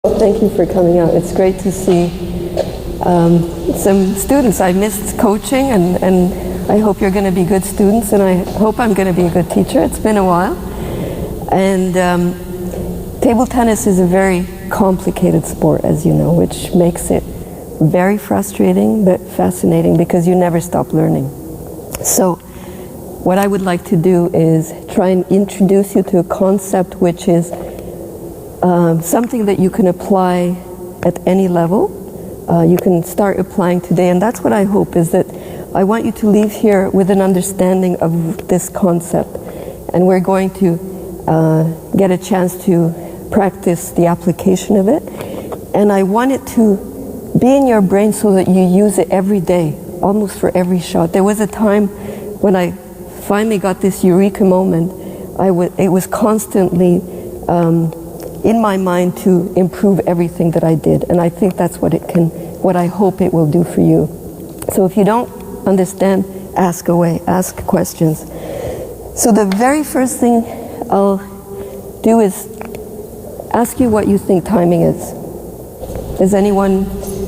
Thank you for coming out. It's great to see some students. I missed coaching, and I hope you're going to be good students, and I hope I'm going to be a good teacher. It's been a while. And table tennis is a very complicated sport, as you know, which makes it very frustrating but fascinating because you never stop learning. So what I would like to do is try and introduce you to a concept which is something that you can apply at any level. You can start applying today, and that's what I hope, is that I want you to leave here with an understanding of this concept, and we're going to get a chance to practice the application of it, and I want it to be in your brain so that you use it every day, almost for every shot. There was a time when I finally got this eureka moment. It was constantly in my mind to improve everything that I did, and I think that's what I hope it will do for you. So if you don't understand, ask away, ask questions. So the very first thing I'll do is ask you what you think timing is. Does anyone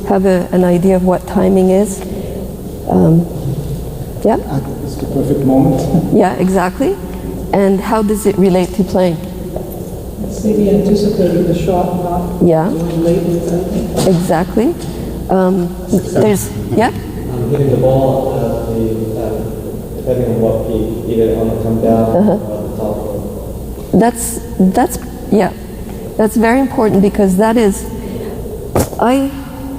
have an idea of what timing is? Yeah? It's the perfect moment. Yeah, exactly. And how does it relate to playing? It's maybe anticipating the shot, not doing late with it. Exactly. There's, yeah? Hitting the ball depending on what peak, either on the come down or the top. That's very important, because that is, I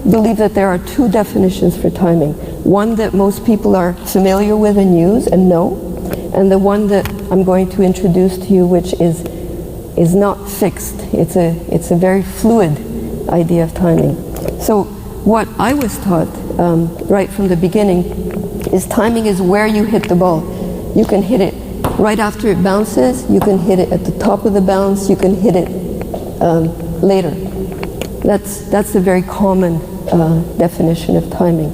believe that there are two definitions for timing. One that most people are familiar with and use and know, and the one that I'm going to introduce to you, which is not fixed. It's a very fluid idea of timing. So what I was taught right from the beginning is timing is where you hit the ball. You can hit it right after it bounces, you can hit it at the top of the bounce, you can hit it later. That's a very common definition of timing.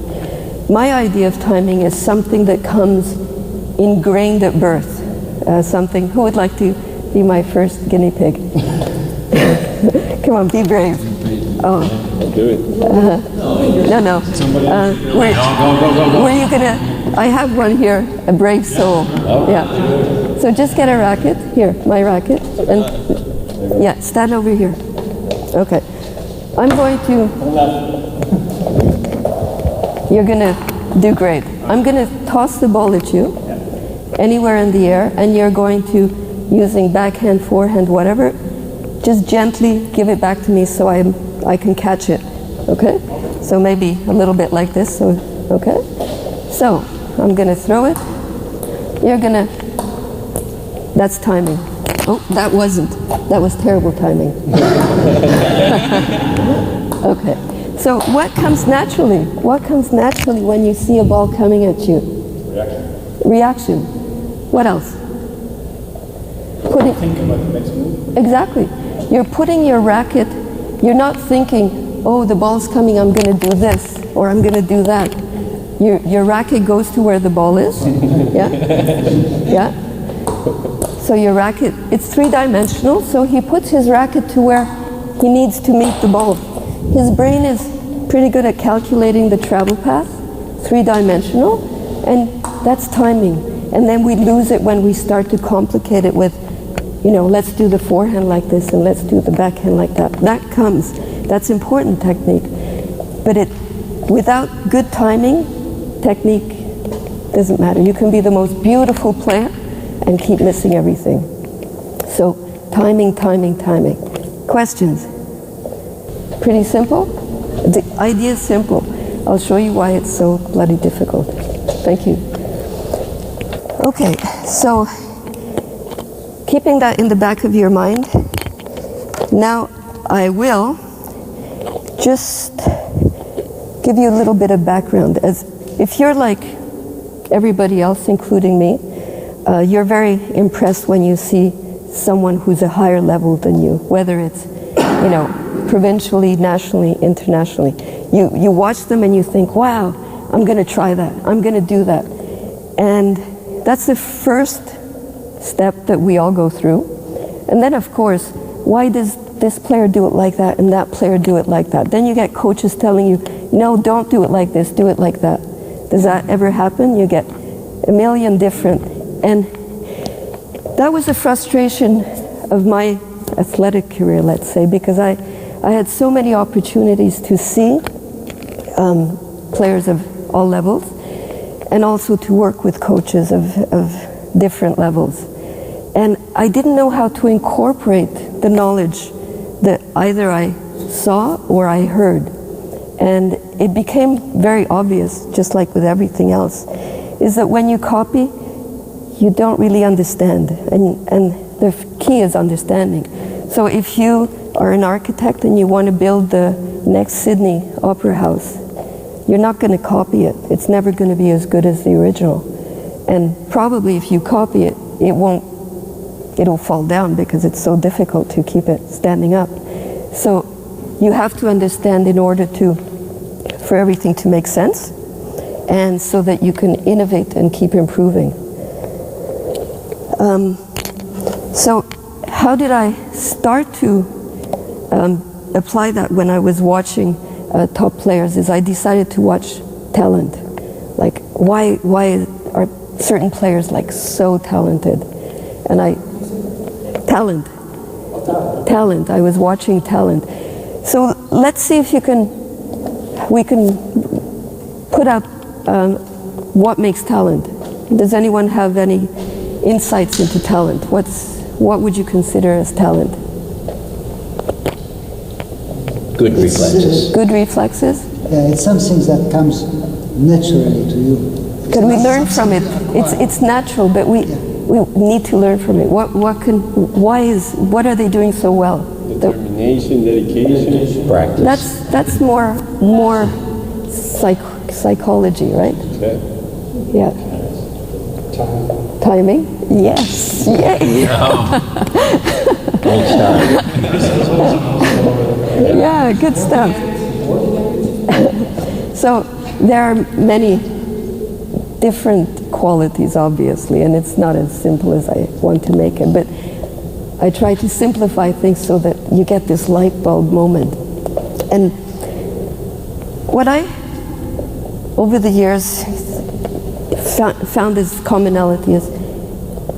My idea of timing is something that comes ingrained at birth. Something, who would like to be my first guinea pig? Come on, be brave. Oh. Do it. No. Were you gonna? I have one here, a brave soul. Yeah. So just get a racket. Here, my racket. And yeah, stand over here. Okay. I'm going to. You're gonna do great. I'm gonna toss the ball at you, anywhere in the air, and you're going to, using backhand, forehand, whatever, just gently give it back to me so I can catch it. Okay? So maybe a little bit like this. So okay? So I'm gonna throw it. You're gonna. That's timing. Oh, that wasn't. That was terrible timing. Okay. So what comes naturally? What comes naturally when you see a ball coming at you? Reaction. What else? Think about the next move. Exactly. You're putting your racket, you're not thinking, oh, the ball's coming, I'm going to do this, or I'm going to do that. Your racket goes to where the ball is. Yeah? Yeah? So your racket, it's three-dimensional, so he puts his racket to where he needs to meet the ball. His brain is pretty good at calculating the travel path, three-dimensional, and that's timing. And then we lose it when we start to complicate it with, let's do the forehand like this and let's do the backhand like that. That's important technique. But without good timing, technique doesn't matter. You can be the most beautiful player and keep missing everything. So timing. Questions? Pretty simple? The idea is simple. I'll show you why it's so bloody difficult. Thank you. Okay, so keeping that in the back of your mind, now I will just give you a little bit of background. As if you're like everybody else, including me, you're very impressed when you see someone who's a higher level than you, whether it's, provincially, nationally, internationally. You watch them and you think, wow, I'm going to try that. I'm going to do that. And that's the first step that we all go through. And then, of course, why does this player do it like that and that player do it like that? Then you get coaches telling you, no, don't do it like this, do it like that. Does that ever happen? You get a million different. And that was a frustration of my athletic career, let's say, because I had so many opportunities to see players of all levels, and also to work with coaches of different levels. And I didn't know how to incorporate the knowledge that either I saw or I heard. And it became very obvious, just like with everything else, is that when you copy, you don't really understand. And the key is understanding. So if you are an architect and you want to build the next Sydney Opera House, you're not going to copy it. It's never going to be as good as the original. And probably if you copy it, it'll fall down because it's so difficult to keep it standing up. So you have to understand in order for everything to make sense, and so that you can innovate and keep improving. So how did I start to apply that when I was watching top players? Is I decided to watch talent. Like, why are certain players like so talented? And talent. I was watching talent. So let's see if we can put out what makes talent. Does anyone have any insights into talent? What would you consider as talent? Good reflexes. Good reflexes? It's something that comes naturally to you. Can we learn from it? It's natural, but we need to learn from it. What are they doing so well? Determination, dedication, Practice. That's more psychology, right? Okay. Yeah. Timing? Yes. Yay. Great start. Yeah, good stuff. So there are many different qualities, obviously, and it's not as simple as I want to make it, but I try to simplify things so that you get this light bulb moment. And what I, over the years, found as commonality is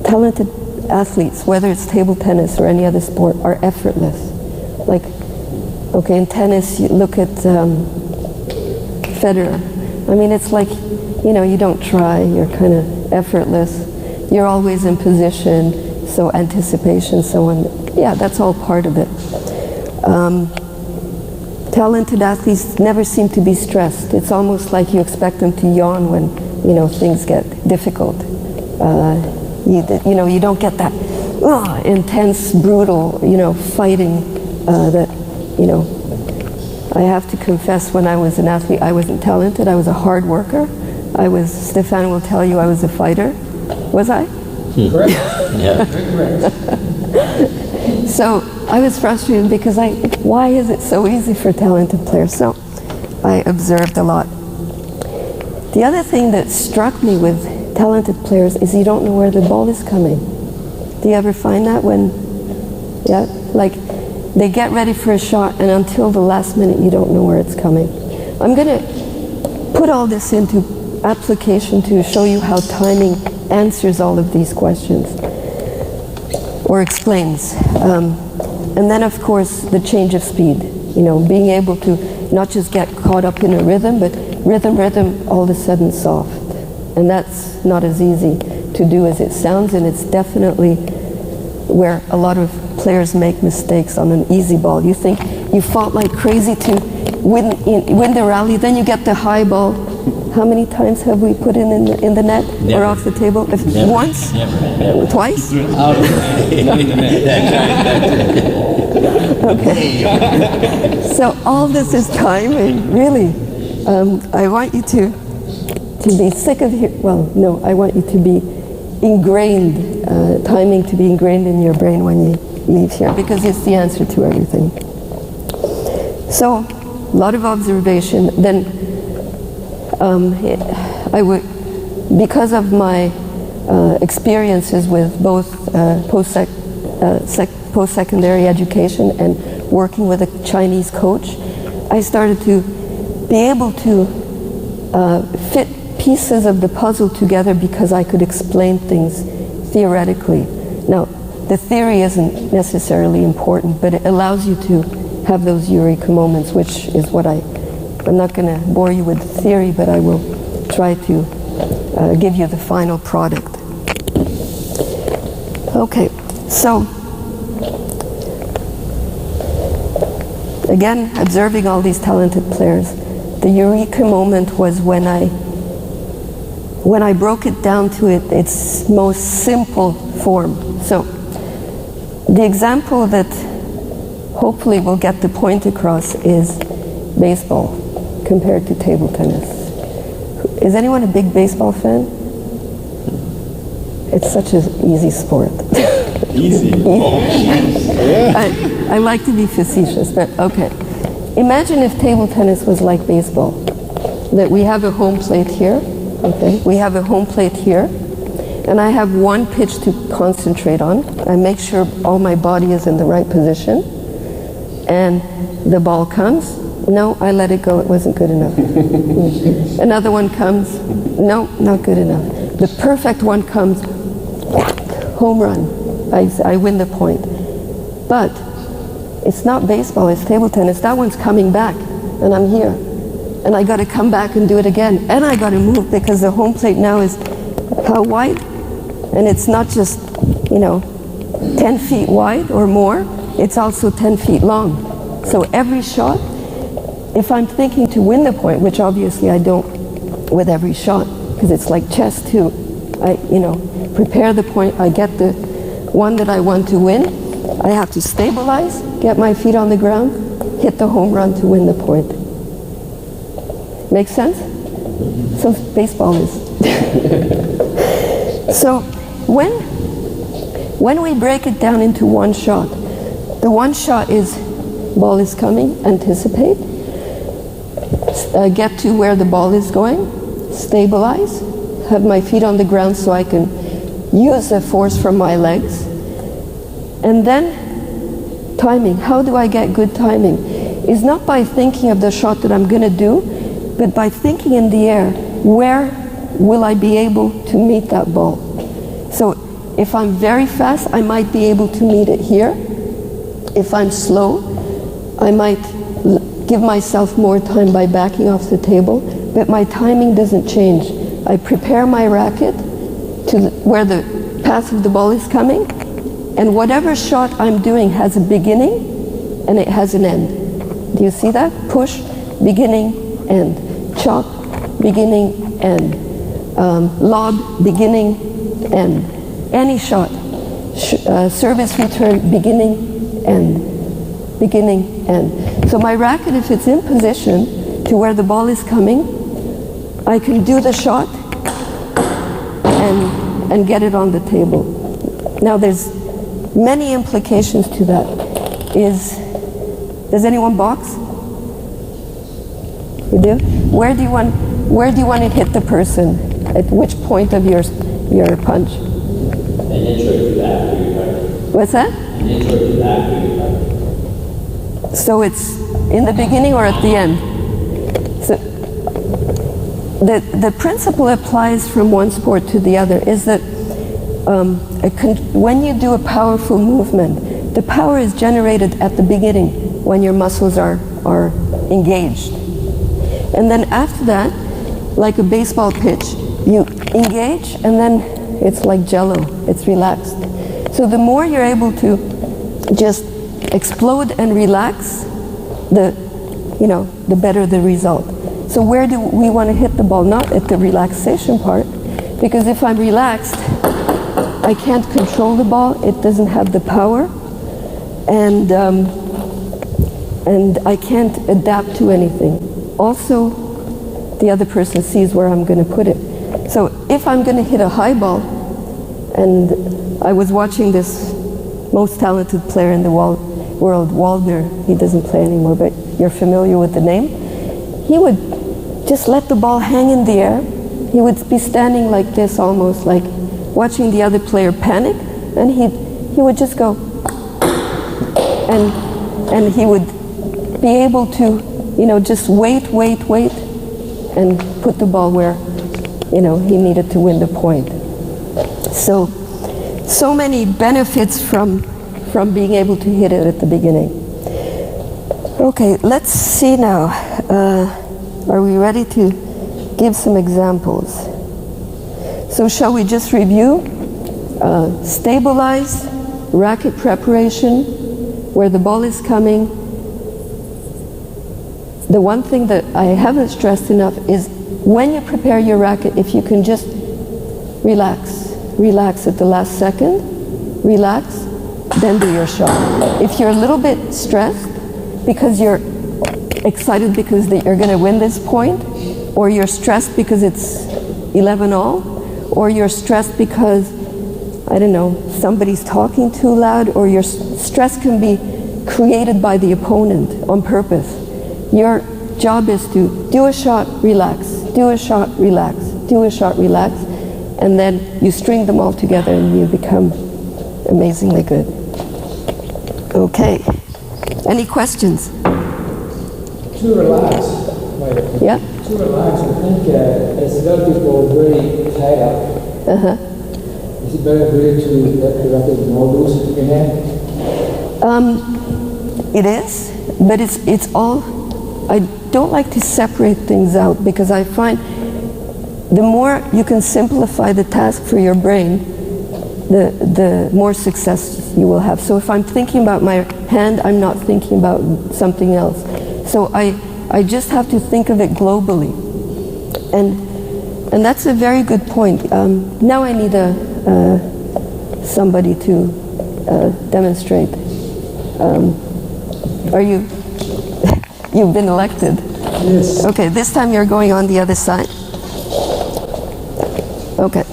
talented athletes, whether it's table tennis or any other sport, are effortless. Like, okay, in tennis, you look at Federer. I mean, it's like, you don't try, you're kind of effortless. You're always in position, so anticipation, so on. Yeah, that's all part of it. Talented athletes never seem to be stressed. It's almost like you expect them to yawn when, things get difficult. You don't get that intense, brutal, fighting that, I have to confess, when I was an athlete, I wasn't talented. I was a hard worker. Stefan will tell you I was a fighter. Was I? Correct. Yeah. Correct. So I was frustrated because why is it so easy for talented players? So I observed a lot. The other thing that struck me with talented players is you don't know where the ball is coming. Do you ever find that like they get ready for a shot and until the last minute you don't know where it's coming? I'm going to put all this into application to show you how timing answers all of these questions or explains. And then of course the change of speed, being able to not just get caught up in a rhythm, but rhythm, all of a sudden soft. And that's not as easy to do as it sounds, and it's definitely where a lot of players make mistakes on an easy ball. You think you fought like crazy to win the rally, then you get the high ball. How many times have we put in the net? Never. Or off the table? Never. Once? Never. Twice? Not in the net. Okay. So all this is timing, really. I want you to be sick of here. Well, no, I want you to be ingrained, timing to be ingrained in your brain when you leave here, because it's the answer to everything. So, a lot of observation. Then I would, because of my experiences with both post-secondary education and working with a Chinese coach, I started to be able to fit pieces of the puzzle together because I could explain things theoretically. Now, the theory isn't necessarily important, but it allows you to have those eureka moments, which is what I'm not going to bore you with the theory, but I will try to give you the final product. Okay, so again, observing all these talented players, the eureka moment was when I broke it down to its most simple form. So the example that hopefully will get the point across is baseball compared to table tennis. Is anyone a big baseball fan? It's such an easy sport. Easy. I like to be facetious, but okay. Imagine if table tennis was like baseball. That we have a home plate here, okay? We have a home plate here, and I have one pitch to concentrate on. I make sure all my body is in the right position, and the ball comes. No, I let it go, it wasn't good enough. Another one comes. No, not good enough. The perfect one comes. Home run. I win the point. But it's not baseball, it's table tennis. That one's coming back, and I'm here. And I got to come back and do it again. And I got to move because the home plate now is how wide? And it's not just, 10 feet wide or more. It's also 10 feet long. So every shot, if I'm thinking to win the point, which obviously I don't with every shot, because it's like chess too. I prepare the point, I get the one that I want to win. I have to stabilize, get my feet on the ground, hit the home run to win the point. Make sense? So baseball is. So when we break it down into one shot, the one shot is ball is coming, anticipate, get to where the ball is going, stabilize, have my feet on the ground so I can use the force from my legs, and then timing. How do I get good timing? Is not by thinking of the shot that I'm going to do, but by thinking in the air, where will I be able to meet that ball? So if I'm very fast, I might be able to meet it here. If I'm slow, I might give myself more time by backing off the table, but my timing doesn't change. I prepare my racket to where the path of the ball is coming, and whatever shot I'm doing has a beginning and it has an end. Do you see that? Push, beginning, end. Chop, beginning, end. Lob, beginning, end. Any shot. Service return, beginning, end. Beginning, end. So my racket, if it's in position to where the ball is coming, I can do the shot and get it on the table. Now there's many implications to that. Does anyone box? You do? Where do you want to hit the person? At which point of your punch? An inch or two after you practice. What's that? An inch or two after you practice. So it's in the beginning or at the end? So the principle applies from one sport to the other, is that when you do a powerful movement, the power is generated at the beginning when your muscles are engaged. And then after that, like a baseball pitch, you engage and then it's like jello, it's relaxed. So the more you're able to just explode and relax, the better the result. So where do we want to hit the ball? Not at the relaxation part, because if I'm relaxed, I can't control the ball, it doesn't have the power, and I can't adapt to anything. Also, the other person sees where I'm going to put it. So if I'm going to hit a high ball, and I was watching this most talented player in the world, Waldner, he doesn't play anymore, but you're familiar with the name, he would just let the ball hang in the air. He would be standing like this, almost like watching the other player panic, and he would just go, and he would be able to, just wait, and put the ball where, he needed to win the point. So many benefits from being able to hit it at the beginning. Okay, let's see now. Are we ready to give some examples? So shall we just review? Stabilize, racket preparation, where the ball is coming. The one thing that I haven't stressed enough is when you prepare your racket, if you can just relax at the last second, relax, then do your shot. If you're a little bit stressed because you're excited because you're going to win this point, or you're stressed because it's 11-all, or you're stressed because, I don't know, somebody's talking too loud, or your stress can be created by the opponent on purpose. Your job is to do a shot, relax, do a shot, relax, do a shot, relax, and then you string them all together and you become amazingly good. Okay. Any questions? To relax. Yeah? To relax, I think as a lot of people are very tied up. Is it better for you to let the racket more loose in your hand? It is, but it's all, I don't like to separate things out because I find the more you can simplify the task for your brain, the more success you will have. So if I'm thinking about my hand, I'm not thinking about something else. So I just have to think of it globally. And that's a very good point. Now I need somebody to demonstrate. Are you, you've been elected? Yes. Okay, this time you're going on the other side. Okay.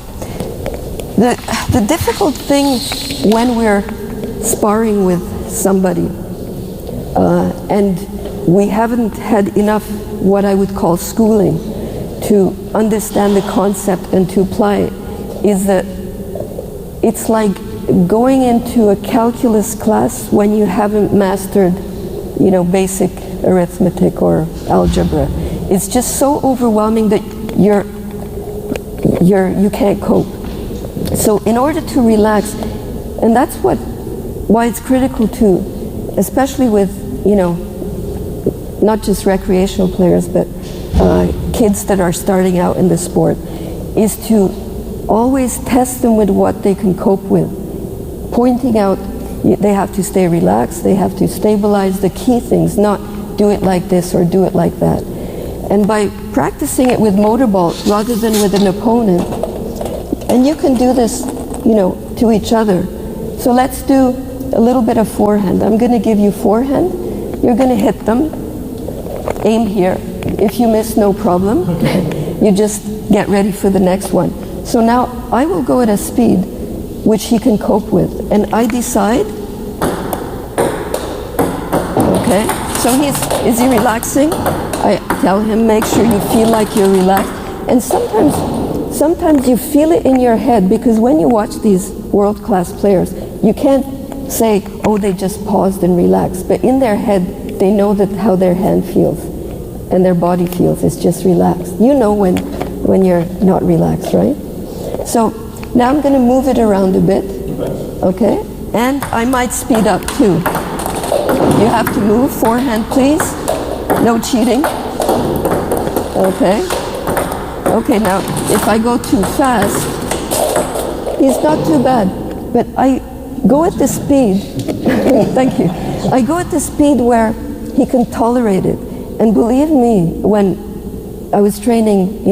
The difficult thing when we're sparring with somebody and we haven't had enough what I would call schooling to understand the concept and to apply it is that it's like going into a calculus class when you haven't mastered, basic arithmetic or algebra. It's just so overwhelming that you can't cope. So in order to relax, and that's why it's critical to, especially with, not just recreational players, but kids that are starting out in the sport, is to always test them with what they can cope with. Pointing out they have to stay relaxed, they have to stabilize the key things, not do it like this or do it like that. And by practicing it with motor ball rather than with an opponent, and you can do this, to each other. So let's do a little bit of forehand. I'm going to give you forehand. You're going to hit them. Aim here. If you miss, no problem. You just get ready for the next one. So now I will go at a speed which he can cope with, and I decide. Okay. So is he relaxing? I tell him, make sure you feel like you're relaxed. And sometimes you feel it in your head, because when you watch these world-class players, you can't say, oh, they just paused and relaxed. But in their head, they know that how their hand feels and their body feels. It's just relaxed. You know when you're not relaxed, right? So now I'm going to move it around a bit, okay? And I might speed up too. You have to move. Forehand, please. No cheating. Okay. Okay, now if I go too fast, he's not too bad. But I go at the speed, thank you. I go at the speed where he can tolerate it. And believe me, when I was training,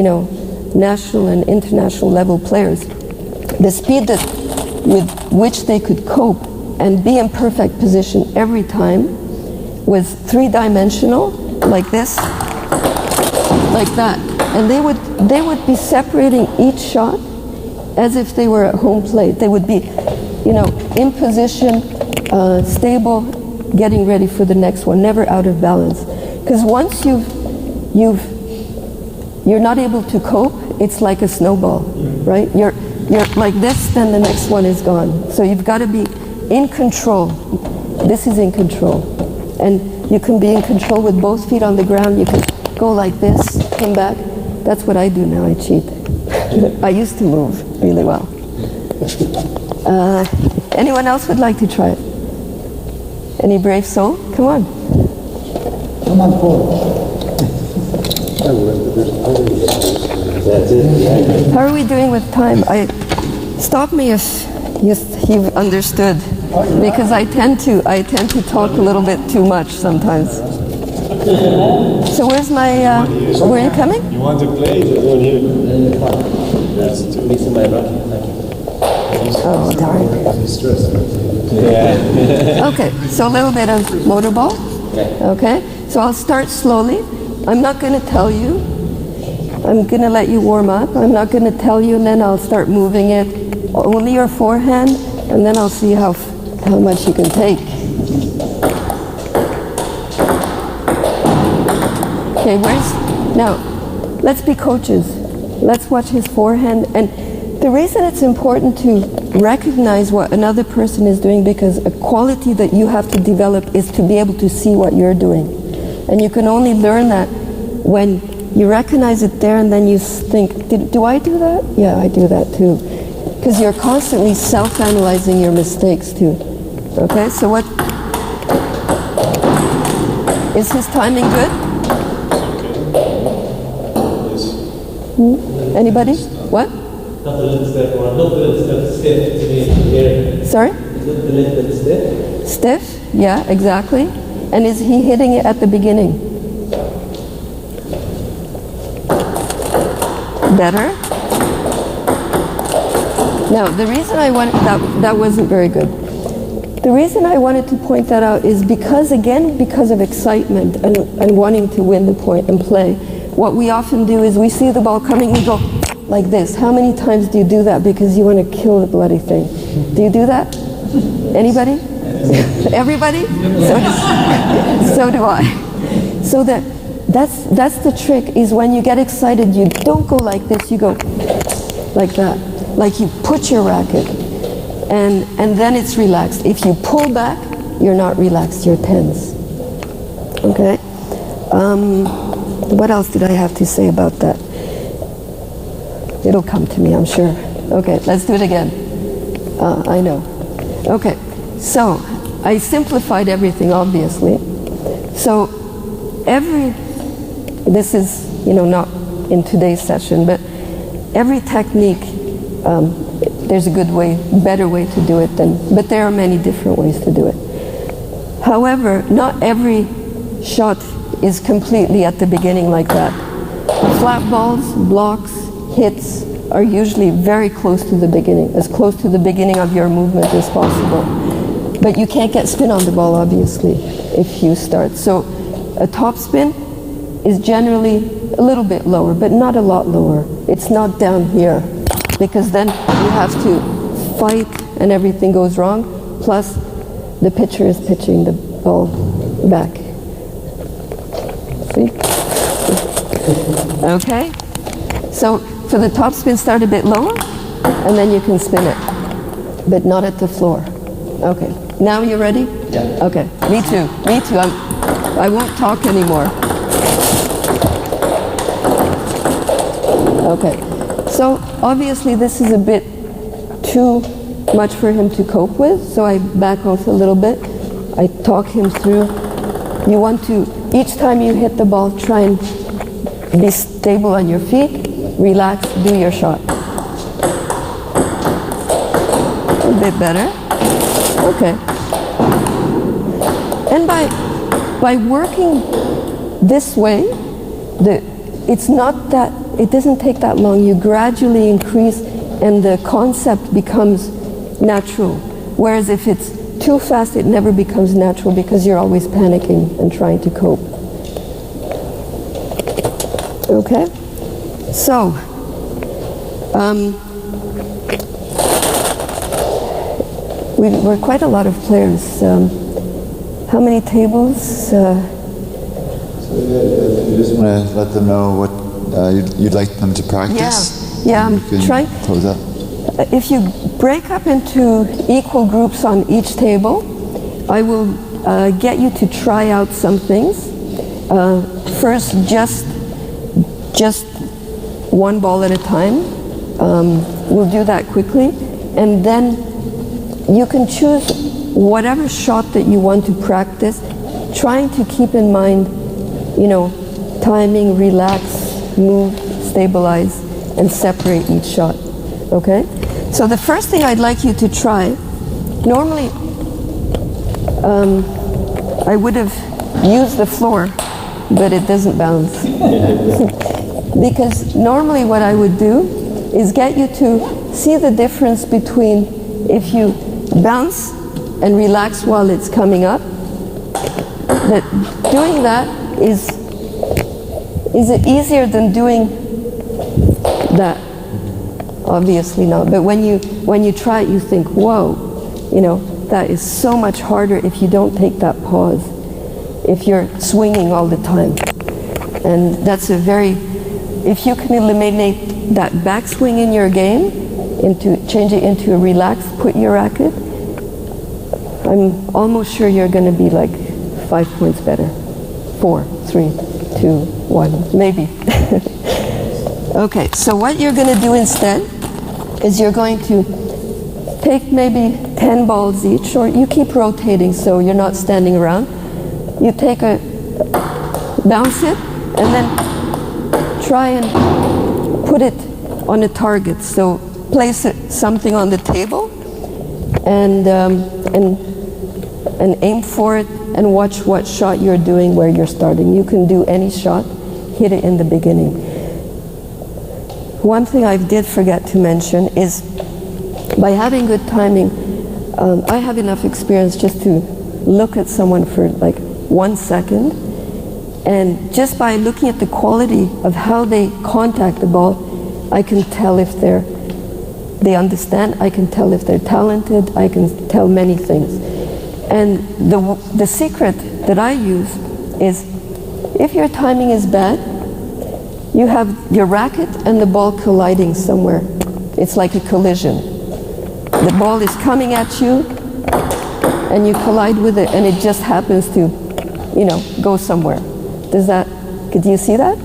national and international level players, the speed with which they could cope and be in perfect position every time was three-dimensional, like this, like that. And they would be separating each shot as if they were at home plate. They would be, in position, stable, getting ready for the next one, never out of balance. Because once you're not able to cope, it's like a snowball, right? You're like this, then the next one is gone. So you've got to be in control. This is in control. And you can be in control with both feet on the ground. You can go like this, come back. That's what I do now, I cheat. I used to move really well. Anyone else would like to try it? Any brave soul? Come on. Come on forward. That's it. How are we doing with time? Stop me if you've understood, because I tend to talk a little bit too much sometimes. So where's my? Were you coming? You want to play? There's one here. That's too Listen my rocky. Oh darn. Yeah. Okay, so a little bit of motorball. Okay, so I'll start slowly. I'm not going to tell you. I'm going to let you warm up. I'm not going to tell you, and then I'll start moving it. Only your forehand, and then I'll see how much you can take. Okay, now, let's be coaches. Let's watch his forehand. And the reason it's important to recognize what another person is doing, because a quality that you have to develop is to be able to see what you're doing. And you can only learn that when you recognize it there and then you think, do I do that? Yeah, I do that too. Because you're constantly self-analyzing your mistakes too. Okay, so what? Is his timing good? Anybody? What? Not the little step one, not the little step stiff to me here. Sorry? Is it the little stiff? Stiff? Yeah, exactly. And is he hitting it at the beginning? Better? Now, the reason I wanted, that wasn't very good. The reason I wanted to point that out is because of excitement and wanting to win the point and play. What we often do is we see the ball coming, we go like this. How many times do you do that because you want to kill the bloody thing? Do you do that? Anybody? Everybody? So do I. So that's the trick, is when you get excited, you don't go like this, you go like that. Like you put your racket, and then it's relaxed. If you pull back, you're not relaxed, you're tense. Okay? What else did I have to say about that? It'll come to me, I'm sure. Okay, let's do it again. I know. Okay, so I simplified everything, obviously. So this is, not in today's session, but every technique, there's a good way, better way to do it but there are many different ways to do it. However, not every shot is completely at the beginning like that. Flat balls, blocks, hits are usually very close to the beginning, as close to the beginning of your movement as possible. But you can't get spin on the ball, obviously, if you start. So a top spin is generally a little bit lower, but not a lot lower. It's not down here, because then you have to fight and everything goes wrong, plus the pitcher is pitching the ball back. See? Okay? So for the top spin, start a bit lower, and then you can spin it, but not at the floor. Okay. Now you're ready? Yeah. Okay. Me too. I won't talk anymore. Okay. So obviously this is a bit too much for him to cope with, so I back off a little bit. I talk him through. You want to, each time you hit the ball, try and be stable on your feet, relax, do your shot. A bit better. Okay. And by working this way, it doesn't take that long. You gradually increase and the concept becomes natural. Whereas if it's too fast, it never becomes natural because you're always panicking and trying to cope. Okay? So, we're quite a lot of players. How many tables? You just want to let them know what you'd like them to practice? Yeah, I'm trying. Close up. If you break up into equal groups on each table, I will get you to try out some things. First, just one ball at a time. We'll do that quickly, and then you can choose whatever shot that you want to practice, trying to keep in mind, timing, relax, move, stabilize, and separate each shot. Okay? So the first thing I'd like you to try, normally I would have used the floor, but it doesn't bounce. Because normally what I would do is get you to see the difference between if you bounce and relax while it's coming up. That doing that is it easier than doing that? Obviously not. But when you try it, you think, whoa, that is so much harder if you don't take that pause, if you're swinging all the time. And that's if you can eliminate that backswing in your game, change it into a relaxed, put your racket, I'm almost sure you're going to be like 5 points better. 4, 3, 2, 1, maybe. Okay, so what you're going to do instead is you're going to take maybe 10 balls each, or you keep rotating so you're not standing around. You bounce it, and then try and put it on a target. So place something on the table and aim for it and watch what shot you're doing where you're starting. You can do any shot, hit it in the beginning. One thing I did forget to mention is by having good timing, I have enough experience just to look at someone for like 1 second, and just by looking at the quality of how they contact the ball, I can tell if they understand, I can tell if they're talented, I can tell many things. And the secret that I use is, if your timing is bad, you have your racket and the ball colliding somewhere. It's like a collision. The ball is coming at you, and you collide with it, and it just happens to, go somewhere. Could you see that?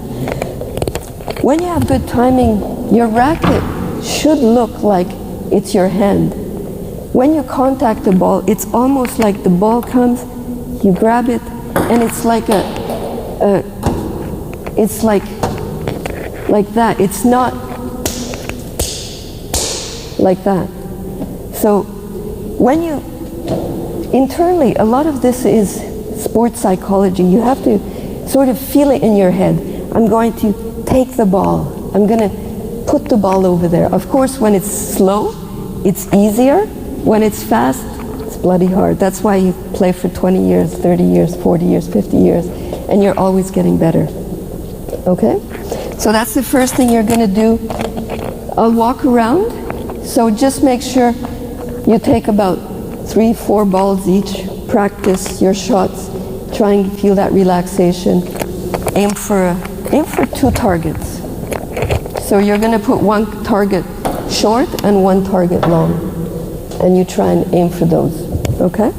When you have good timing, your racket should look like it's your hand. When you contact the ball, it's almost like the ball comes, you grab it, and it's like it's like that. It's not like that. So when internally, a lot of this is sports psychology. You have to sort of feel it in your head. I'm going to take the ball. I'm going to put the ball over there. Of course, when it's slow, it's easier. When it's fast, it's bloody hard. That's why you play for 20 years, 30 years, 40 years, 50 years, and you're always getting better. Okay? So that's the first thing you're going to do. I'll walk around. So just make sure you take about 3-4 balls each. Practice your shots. Try and feel that relaxation. Aim for 2 targets. So you're going to put 1 target short and 1 target long. And you try and aim for those. Okay?